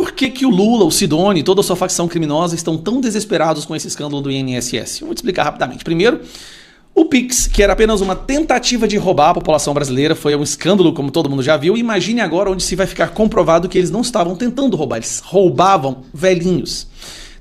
por que o Lula, o Sidoni e toda a sua facção criminosa estão tão desesperados com esse escândalo do INSS? Eu vou te explicar rapidamente. Primeiro, o Pix, que era apenas uma tentativa de roubar a população brasileira, foi um escândalo, como todo mundo já viu. Imagine agora onde se vai ficar comprovado que eles não estavam tentando roubar, eles roubavam velhinhos.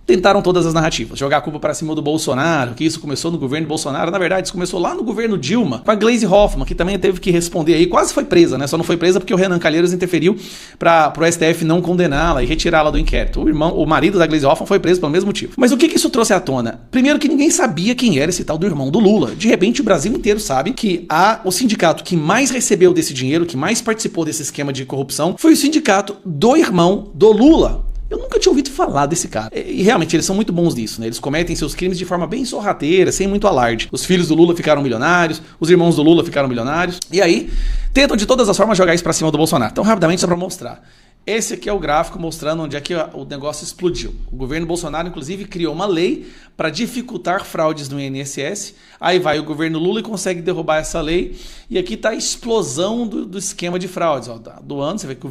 Tentaram todas as narrativas, jogar a culpa para cima do Bolsonaro, que isso começou no governo Bolsonaro. Na verdade, isso começou lá no governo Dilma, com a Gleisi Hoffmann, que também teve que responder aí, quase foi presa, né? Só não foi presa porque o Renan Calheiros interferiu para o STF não condená-la e retirá-la do inquérito. O marido da Gleisi Hoffmann foi preso pelo mesmo motivo. Mas o que isso trouxe à tona? Primeiro que ninguém sabia quem era esse tal do irmão do Lula. De repente, o Brasil inteiro sabe que o sindicato que mais recebeu desse dinheiro, que mais participou desse esquema de corrupção, foi o sindicato do irmão do Lula. Eu nunca tinha ouvido falar desse cara. E realmente eles são muito bons nisso, né? Eles cometem seus crimes de forma bem sorrateira, sem muito alarde. Os filhos do Lula ficaram milionários, os irmãos do Lula ficaram milionários. E aí, tentam de todas as formas jogar isso pra cima do Bolsonaro. Então, rapidamente, só pra mostrar. Esse aqui é o gráfico mostrando onde é que o negócio explodiu. O governo Bolsonaro, inclusive, criou uma lei para dificultar fraudes no INSS. Aí vai o governo Lula e consegue derrubar essa lei. E aqui está a explosão do esquema de fraudes. Ó, do ano, você vê que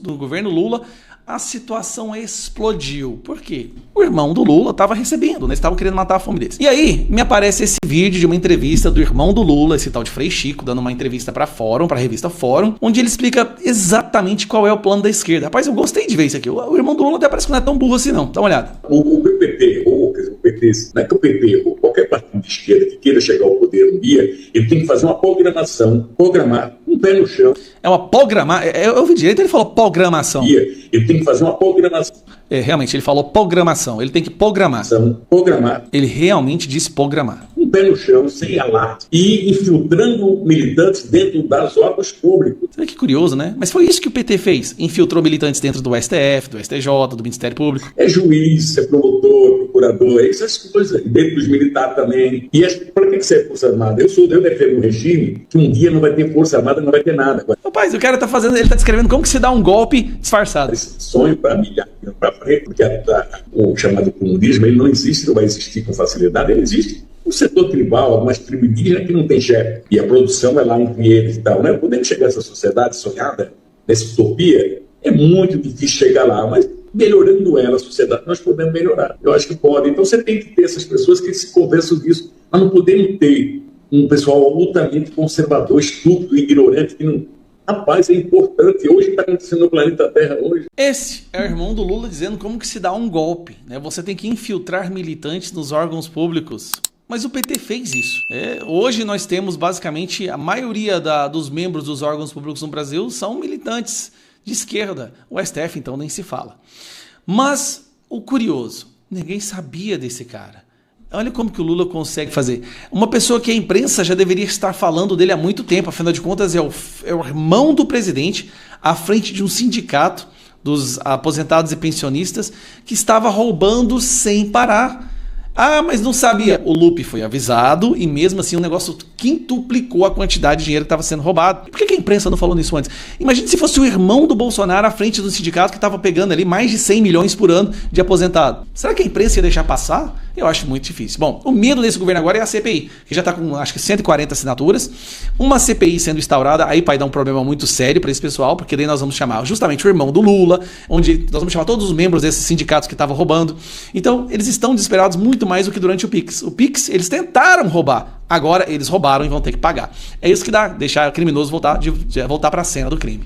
do governo Lula a situação explodiu. Por quê? O irmão do Lula estava recebendo, né? Eles estavam querendo matar a fome deles. E aí, me aparece esse vídeo de uma entrevista do irmão do Lula, esse tal de Frei Chico, dando uma entrevista para Fórum, para a revista Fórum, onde ele explica exatamente qual é o plano da esquerda. Rapaz, eu gostei de ver isso aqui. O irmão do Lula até parece que não é tão burro assim, não. Dá uma olhada. O PT, ou o PT, não é que o PT ou qualquer partido de esquerda que queira chegar ao poder um dia, ele tem que fazer uma programação, programar, um pé no chão. É uma programação. Eu ouvi direito, ele falou programação. Ele tem que fazer uma programação. Realmente, ele falou programação. Ele tem que programar. Programar. Ele realmente disse programar. Um pé no chão, sem alarde, e infiltrando militantes dentro das órgãos públicos. Sabe que curioso, né? Mas foi isso que o PT fez. Infiltrou militantes dentro do STF, do STJ, do Ministério Público. É juiz, é promotor, procurador, essas coisas. Dentro dos militares também. E para que você é Força Armada? Eu defendo um regime que um dia não vai ter Força Armada, não vai ter nada. Rapaz, o cara tá fazendo, ele tá descrevendo como que se dá um golpe disfarçado. Esse sonho para milhar para frente, porque o chamado comunismo, ele não existe, não vai existir com facilidade, ele existe. O setor tribal, algumas tribos indígenas que não tem chefe, e a produção é lá entre eles e tal, né? Podemos chegar a essa sociedade sonhada, nessa utopia, é muito difícil chegar lá, mas melhorando ela, a sociedade, nós podemos melhorar. Eu acho que pode. Então você tem que ter essas pessoas que se conversam disso. Nós não podemos ter um pessoal altamente conservador, estúpido, ignorante, que não... Rapaz, é importante. Hoje está acontecendo no planeta Terra hoje. Esse é o irmão do Lula dizendo como que se dá um golpe, né? Você tem que infiltrar militantes nos órgãos públicos. Mas o PT fez isso. Hoje nós temos basicamente a maioria dos membros dos órgãos públicos no Brasil são militantes de esquerda. O STF então nem se fala. Mas o curioso, ninguém sabia desse cara. Olha como que o Lula consegue fazer. Uma pessoa que a imprensa já deveria estar falando dele há muito tempo, afinal de contas é o irmão do presidente à frente de um sindicato dos aposentados e pensionistas que estava roubando sem parar. Ah, mas não sabia. O Lupe foi avisado e mesmo assim o negócio quintuplicou a quantidade de dinheiro que estava sendo roubado. Por que a imprensa não falou nisso antes? Imagine se fosse o irmão do Bolsonaro à frente do sindicato que estava pegando ali mais de 100 milhões por ano de aposentado. Será que a imprensa ia deixar passar? Eu acho muito difícil. Bom, o medo desse governo agora é a CPI, que já está com acho que 140 assinaturas. Uma CPI sendo instaurada, aí vai dar um problema muito sério para esse pessoal, porque daí nós vamos chamar justamente o irmão do Lula, onde nós vamos chamar todos os membros desses sindicatos que estavam roubando. Então, eles estão desesperados muito mais do que durante o Pix. O Pix, eles tentaram roubar. Agora, eles roubaram e vão ter que pagar. É isso que dá, deixar o criminoso voltar para a cena do crime.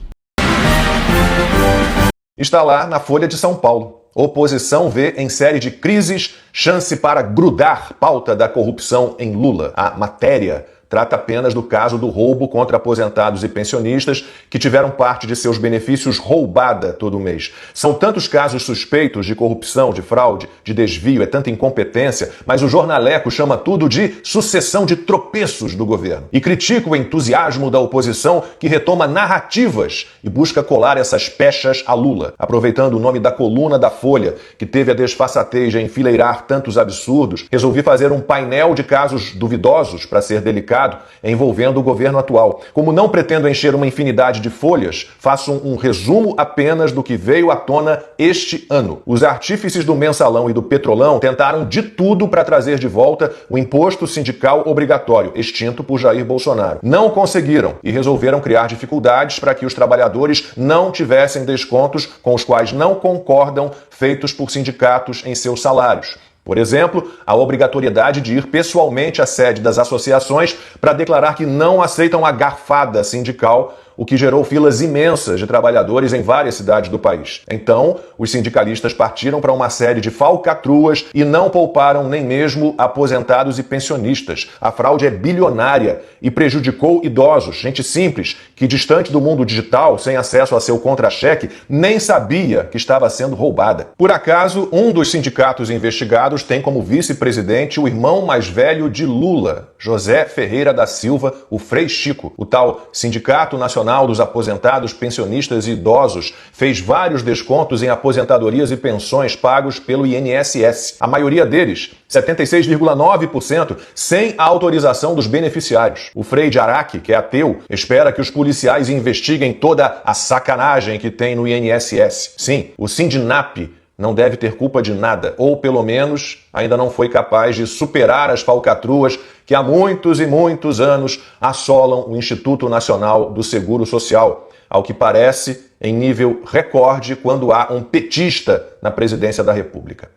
Está lá na Folha de São Paulo. Oposição vê em série de crises chance para grudar pauta da corrupção em Lula. A matéria trata apenas do caso do roubo contra aposentados e pensionistas que tiveram parte de seus benefícios roubada todo mês. São tantos casos suspeitos de corrupção, de fraude, de desvio, é tanta incompetência, mas o jornaleco chama tudo de sucessão de tropeços do governo. E critica o entusiasmo da oposição que retoma narrativas e busca colar essas pechas a Lula. Aproveitando o nome da coluna da Folha, que teve a desfaçatez de enfileirar tantos absurdos, resolvi fazer um painel de casos duvidosos, para ser delicado, complicado envolvendo o governo atual. Como não pretendo encher uma infinidade de folhas, faço um resumo apenas do que veio à tona este ano. Os artífices do Mensalão e do Petrolão tentaram de tudo para trazer de volta o imposto sindical obrigatório, extinto por Jair Bolsonaro. Não conseguiram e resolveram criar dificuldades para que os trabalhadores não tivessem descontos com os quais não concordam, feitos por sindicatos em seus salários. Por exemplo, a obrigatoriedade de ir pessoalmente à sede das associações para declarar que não aceitam a garfada sindical, o que gerou filas imensas de trabalhadores em várias cidades do país. Então, os sindicalistas partiram para uma série de falcatruas e não pouparam nem mesmo aposentados e pensionistas. A fraude é bilionária e prejudicou idosos, gente simples, que distante do mundo digital, sem acesso a seu contra-cheque, nem sabia que estava sendo roubada. Por acaso, um dos sindicatos investigados tem como vice-presidente o irmão mais velho de Lula, José Ferreira da Silva, o Frei Chico. O tal Sindicato Nacional dos Aposentados, Pensionistas e Idosos fez vários descontos em aposentadorias e pensões pagos pelo INSS. A maioria deles, 76,9%, sem a autorização dos beneficiários. O Frei de Araque, que é ateu, espera que os policiais investiguem toda a sacanagem que tem no INSS. Sim, o Sindinap não deve ter culpa de nada, ou pelo menos ainda não foi capaz de superar as falcatruas que há muitos e muitos anos assolam o Instituto Nacional do Seguro Social, ao que parece em nível recorde quando há um petista na presidência da República.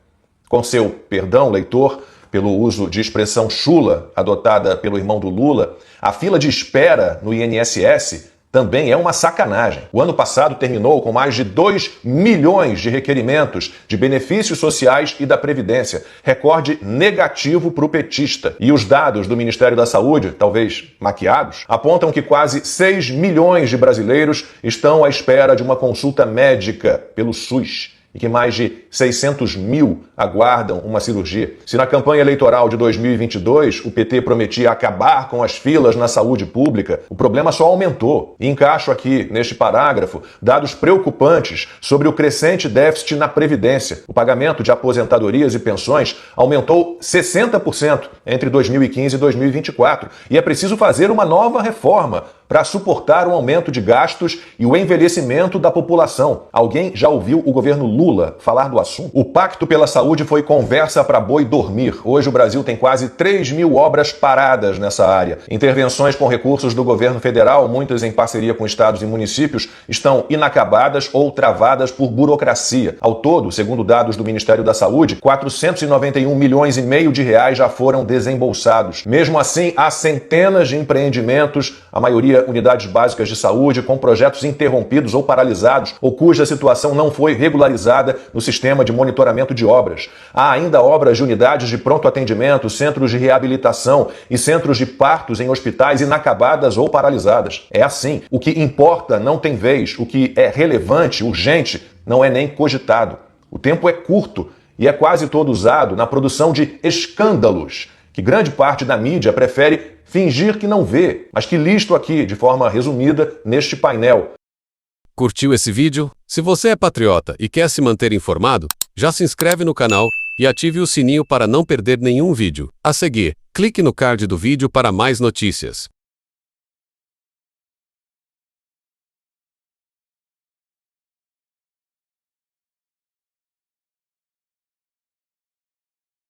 Com seu perdão, leitor, pelo uso de expressão chula adotada pelo irmão do Lula, a fila de espera no INSS também é uma sacanagem. O ano passado terminou com mais de 2 milhões de requerimentos de benefícios sociais e da Previdência. Recorde negativo para o petista. E os dados do Ministério da Saúde, talvez maquiados, apontam que quase 6 milhões de brasileiros estão à espera de uma consulta médica pelo SUS e que mais de 600 mil aguardam uma cirurgia. Se na campanha eleitoral de 2022 o PT prometia acabar com as filas na saúde pública, o problema só aumentou. E encaixo aqui, neste parágrafo, dados preocupantes sobre o crescente déficit na Previdência. O pagamento de aposentadorias e pensões aumentou 60% entre 2015 e 2024. E é preciso fazer uma nova reforma para suportar o aumento de gastos e o envelhecimento da população. Alguém já ouviu o governo Lula falar do assunto? O Pacto pela Saúde foi conversa para boi dormir. Hoje o Brasil tem quase 3 mil obras paradas nessa área. Intervenções com recursos do governo federal, muitas em parceria com estados e municípios, estão inacabadas ou travadas por burocracia. Ao todo, segundo dados do Ministério da Saúde, 491 milhões e meio de reais já foram desembolsados. Mesmo assim, há centenas de empreendimentos, a maioria unidades básicas de saúde, com projetos interrompidos ou paralisados, ou cuja situação não foi regularizada no sistema de monitoramento de obras. Há ainda obras de unidades de pronto atendimento, centros de reabilitação e centros de partos em hospitais inacabadas ou paralisadas. É assim. O que importa não tem vez. O que é relevante, urgente, não é nem cogitado. O tempo é curto e é quase todo usado na produção de escândalos, que grande parte da mídia prefere fingir que não vê, mas que listo aqui de forma resumida neste painel. Curtiu esse vídeo? Se você é patriota e quer se manter informado, já se inscreve no canal e ative o sininho para não perder nenhum vídeo. A seguir, clique no card do vídeo para mais notícias.